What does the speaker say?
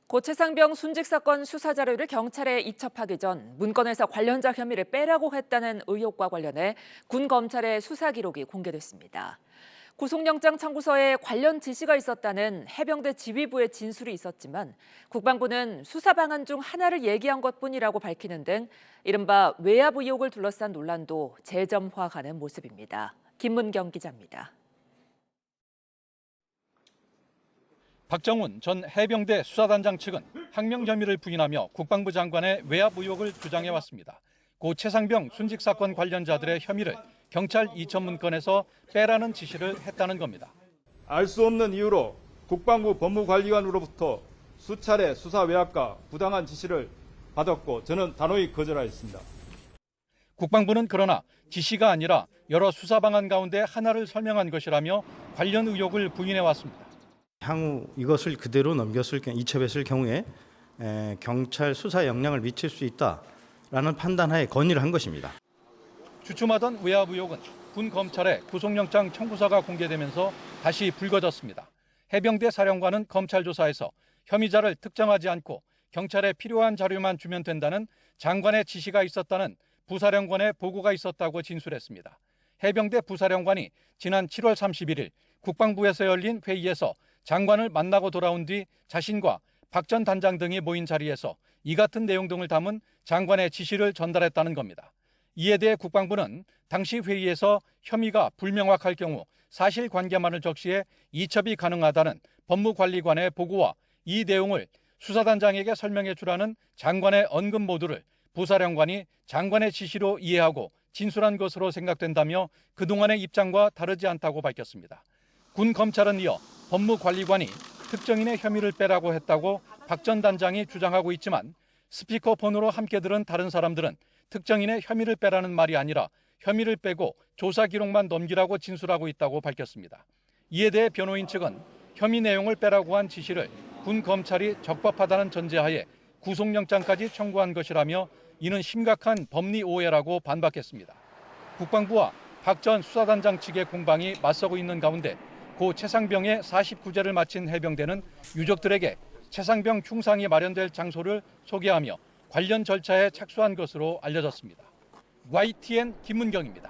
고 최상병 순직 사건 수사 자료를 경찰에 이첩하기 전 문건에서 관련자 혐의를 빼라고 했다는 의혹과 관련해 군 검찰의 수사 기록이 공개됐습니다. 구속영장 청구서에 관련 지시가 있었다는 해병대 지휘부의 진술이 있었지만 국방부는 수사 방안 중 하나를 얘기한 것뿐이라고 밝히는 등 이른바 외압 의혹을 둘러싼 논란도 재점화하는 모습입니다. 김문경 기자입니다. 박정훈 전 해병대 수사단장 측은 항명 혐의를 부인하며 국방부 장관의 외압 의혹을 주장해왔습니다. 고 최상병 순직 사건 관련자들의 혐의를 경찰 이첩 문건에서 빼라는 지시를 했다는 겁니다. 알 수 없는 이유로 국방부 법무관리관으로부터 수차례 수사 외압과 부당한 지시를 받았고 저는 단호히 거절하였습니다. 국방부는 그러나 지시가 아니라 여러 수사 방안 가운데 하나를 설명한 것이라며 관련 의혹을 부인해왔습니다. 향후 이것을 그대로 이첩했을 경우에 경찰 수사 영향을 미칠 수 있다라는 판단하에 건의를 한 것입니다. 주춤하던 외압 의혹은 군 검찰의 구속영장 청구서가 공개되면서 다시 불거졌습니다. 해병대 사령관은 검찰 조사에서 혐의자를 특정하지 않고 경찰에 필요한 자료만 주면 된다는 장관의 지시가 있었다는 부사령관의 보고가 있었다고 진술했습니다. 해병대 부사령관이 지난 7월 31일 국방부에서 열린 회의에서 장관을 만나고 돌아온 뒤 자신과 박 전 단장 등이 모인 자리에서 이 같은 내용 등을 담은 장관의 지시를 전달했다는 겁니다. 이에 대해 국방부는 당시 회의에서 혐의가 불명확할 경우 사실관계만을 적시해 이첩이 가능하다는 법무관리관의 보고와 이 내용을 수사단장에게 설명해 주라는 장관의 언급 모두를 부사령관이 장관의 지시로 이해하고 진술한 것으로 생각된다며 그동안의 입장과 다르지 않다고 밝혔습니다. 군 검찰은 이어 법무관리관이 특정인의 혐의를 빼라고 했다고 박 전 단장이 주장하고 있지만 스피커폰으로 함께 들은 다른 사람들은 특정인의 혐의를 빼라는 말이 아니라 혐의를 빼고 조사 기록만 넘기라고 진술하고 있다고 밝혔습니다. 이에 대해 변호인 측은 혐의 내용을 빼라고 한 지시를 군 검찰이 적법하다는 전제하에 구속영장까지 청구한 것이라며 이는 심각한 법리 오해라고 반박했습니다. 국방부와 박 전 수사단장 측의 공방이 맞서고 있는 가운데 고 최상병의 49제를 마친 해병대는 유족들에게 최상병 흉상이 마련될 장소를 소개하며 관련 절차에 착수한 것으로 알려졌습니다. YTN 김문경입니다.